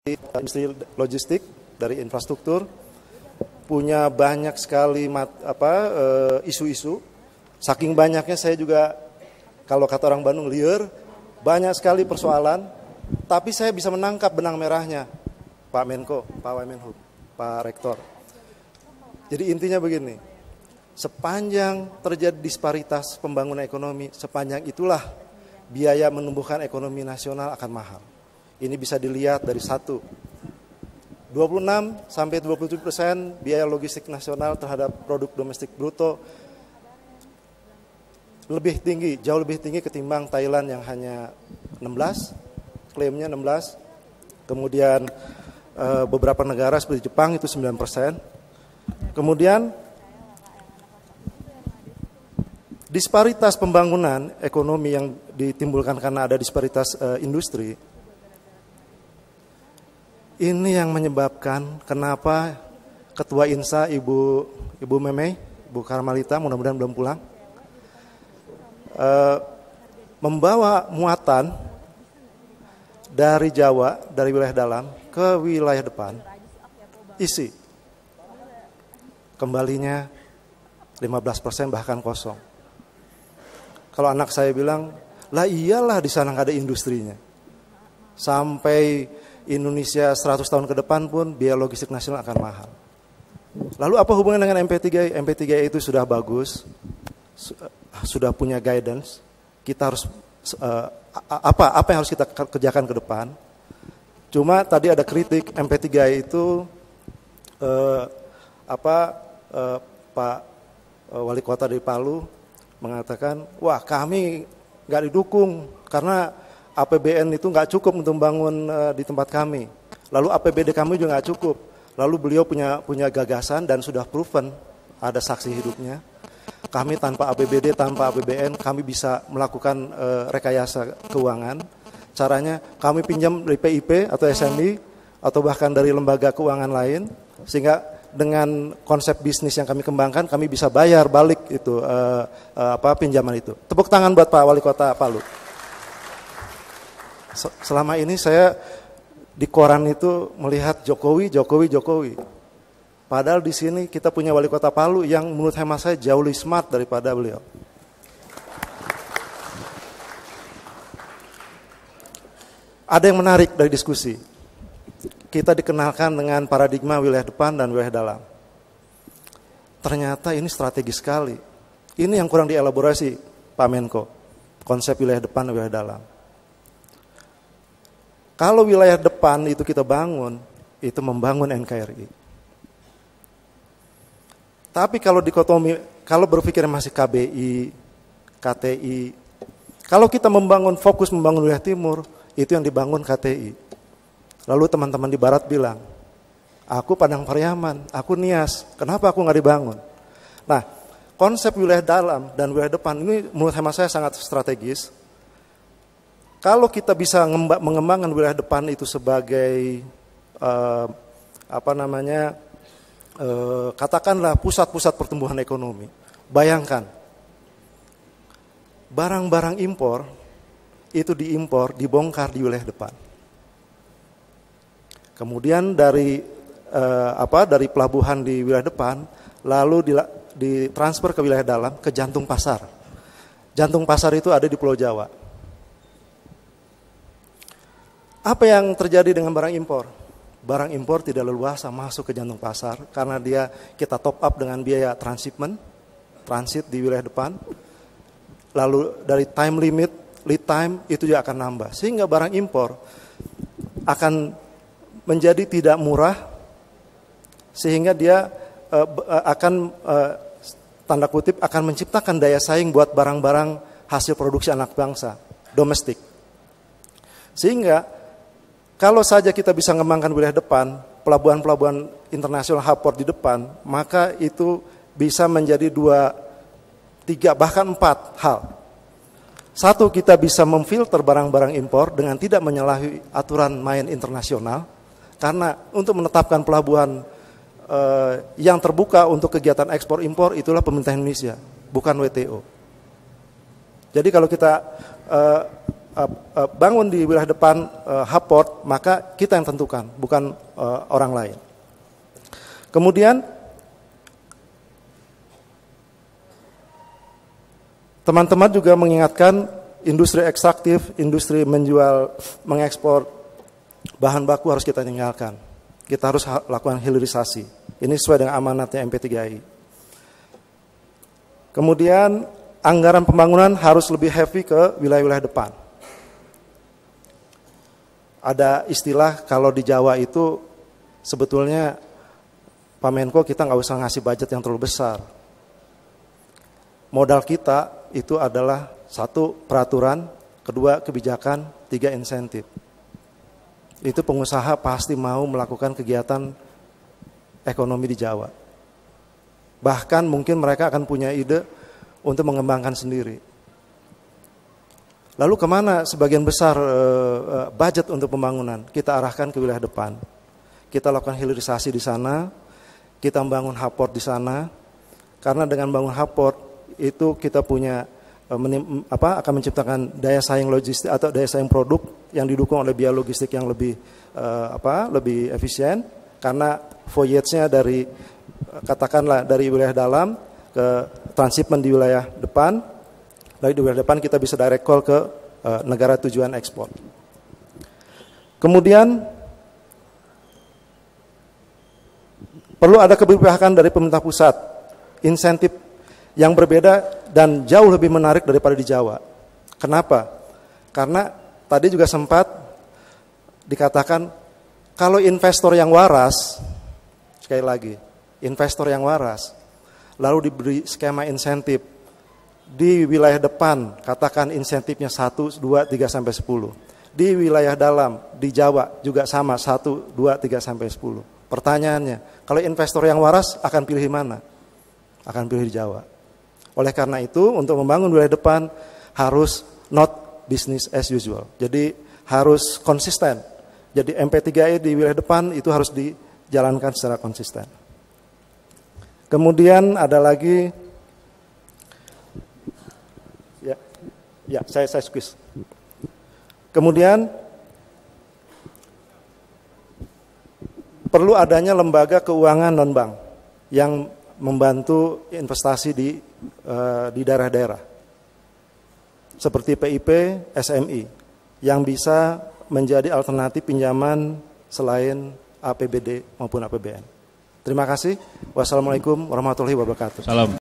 industri logistik, dari infrastruktur, punya banyak sekali isu-isu. Saking banyaknya saya juga, kalau kata orang Bandung, liar, banyak sekali persoalan, tapi saya bisa menangkap benang merahnya, Pak Menko, Pak Wamenhub, Pak Rektor. Jadi intinya begini, sepanjang terjadi disparitas pembangunan ekonomi, sepanjang itulah biaya menumbuhkan ekonomi nasional akan mahal. Ini bisa dilihat dari 26 sampai 27% biaya logistik nasional terhadap produk domestik bruto lebih tinggi, jauh lebih tinggi ketimbang Thailand yang hanya 16, klaimnya 16. Kemudian beberapa negara seperti Jepang itu 9%. Kemudian disparitas pembangunan ekonomi yang ditimbulkan karena ada disparitas industri, ini yang menyebabkan kenapa Ketua INSA Ibu Memei, Ibu Karmalita, mudah-mudahan belum pulang, membawa muatan dari Jawa, dari wilayah dalam ke wilayah depan, isi kembalinya 15% bahkan kosong. Kalau anak saya bilang, lah iyalah di sana nggak ada industrinya. Sampai Indonesia 100 tahun ke depan pun biaya logistik nasional akan mahal. Lalu apa hubungan dengan MP3? MP3 itu sudah bagus, sudah punya guidance. Kita harus apa yang harus kita kerjakan ke depan? Cuma tadi ada kritik MP3 itu Pak Wali Kota dari Palu mengatakan, wah kami nggak didukung karena APBN itu nggak cukup untuk membangun di tempat kami. Lalu APBD kami juga nggak cukup. Lalu beliau punya gagasan dan sudah proven, ada saksi hidupnya. Kami tanpa APBD, tanpa APBN, kami bisa melakukan rekayasa keuangan. Caranya kami pinjam dari PIP atau SMI atau bahkan dari lembaga keuangan lain, sehingga dengan konsep bisnis yang kami kembangkan, kami bisa bayar balik itu pinjaman itu. Tepuk tangan buat Pak Wali Kota Palu. Selama ini saya di koran itu melihat Jokowi. Padahal di sini kita punya Wali Kota Palu yang menurut hemat saya jauh lebih smart daripada beliau. Ada yang menarik dari diskusi. Kita dikenalkan dengan paradigma wilayah depan dan wilayah dalam. Ternyata ini strategis sekali. Ini yang kurang dielaborasi Pak Menko, konsep wilayah depan dan wilayah dalam. Kalau wilayah depan itu kita bangun, itu membangun NKRI. Tapi kalau dikotomi, kalau berpikir masih KBI, KTI, kalau kita fokus membangun wilayah timur, itu yang dibangun KTI. Lalu teman-teman di barat bilang, aku Padang Pariaman, aku Nias, kenapa aku nggak dibangun? Nah, konsep wilayah dalam dan wilayah depan ini menurut hemat saya sangat strategis. Kalau kita bisa mengembangkan wilayah depan itu sebagai katakanlah pusat-pusat pertumbuhan ekonomi. Bayangkan, barang-barang impor itu dibongkar di wilayah depan. Kemudian dari pelabuhan di wilayah depan, lalu ditransfer ke wilayah dalam, ke jantung pasar. Jantung pasar itu ada di Pulau Jawa. Apa yang terjadi dengan barang impor? Barang impor tidak leluasa masuk ke jantung pasar karena kita top up dengan biaya transit di wilayah depan. Lalu dari time limit, lead time itu juga akan nambah. Sehingga barang impor akan menjadi tidak murah, sehingga dia tanda kutip akan menciptakan daya saing buat barang-barang hasil produksi anak bangsa, domestik. Sehingga kalau saja kita bisa mengembangkan wilayah depan, pelabuhan-pelabuhan internasional hub port di depan, maka itu bisa menjadi 2, 3, bahkan 4 hal. Satu, kita bisa memfilter barang-barang impor dengan tidak menyalahi aturan main internasional, karena untuk menetapkan pelabuhan yang terbuka untuk kegiatan ekspor impor itulah pemerintah Indonesia, bukan WTO. Jadi kalau kita bangun di wilayah depan hub-port, maka kita yang tentukan, bukan orang lain. Kemudian teman-teman juga mengingatkan industri ekstraktif, industri menjual, mengekspor bahan baku harus kita tinggalkan. Kita harus lakukan hilirisasi. Ini sesuai dengan amanatnya MP3I. Kemudian anggaran pembangunan harus lebih heavy ke wilayah-wilayah depan. Ada istilah kalau di Jawa itu sebetulnya Pak Menko kita nggak usah ngasih budget yang terlalu besar. Modal kita itu adalah 1 peraturan, 2 kebijakan, 3 insentif. Itu pengusaha pasti mau melakukan kegiatan ekonomi di Jawa. Bahkan mungkin mereka akan punya ide untuk mengembangkan sendiri. Lalu kemana sebagian besar budget untuk pembangunan? Kita arahkan ke wilayah depan. Kita lakukan hilirisasi di sana, kita membangun hub-port di sana. Karena dengan bangun hub-port itu kita punya akan menciptakan daya saing logistik atau daya saing produk yang didukung oleh biaya logistik yang lebih lebih efisien, karena voyage-nya dari katakanlah dari wilayah dalam ke transshipment di wilayah depan, dari wilayah depan kita bisa direct call ke negara tujuan ekspor. Kemudian perlu ada keberpihakan dari pemerintah pusat, insentif yang berbeda dan jauh lebih menarik daripada di Jawa. Kenapa? Karena tadi juga sempat dikatakan kalau investor yang waras, sekali lagi, investor yang waras, lalu diberi skema insentif di wilayah depan, katakan insentifnya 1, 2, 3, sampai 10. Di wilayah dalam, di Jawa juga sama, 1, 2, 3, sampai 10. Pertanyaannya, kalau investor yang waras akan pilih mana? Akan pilih di Jawa. Oleh karena itu, untuk membangun wilayah depan harus not business as usual. Jadi harus konsisten. Jadi MP3I di wilayah depan itu harus dijalankan secara konsisten. Kemudian ada lagi, ya saya squeeze. Kemudian perlu adanya lembaga keuangan non-bank yang membantu investasi di daerah-daerah seperti PIP, SMI yang bisa menjadi alternatif pinjaman selain APBD maupun APBN. Terima kasih. Wassalamualaikum warahmatullahi wabarakatuh. Salam.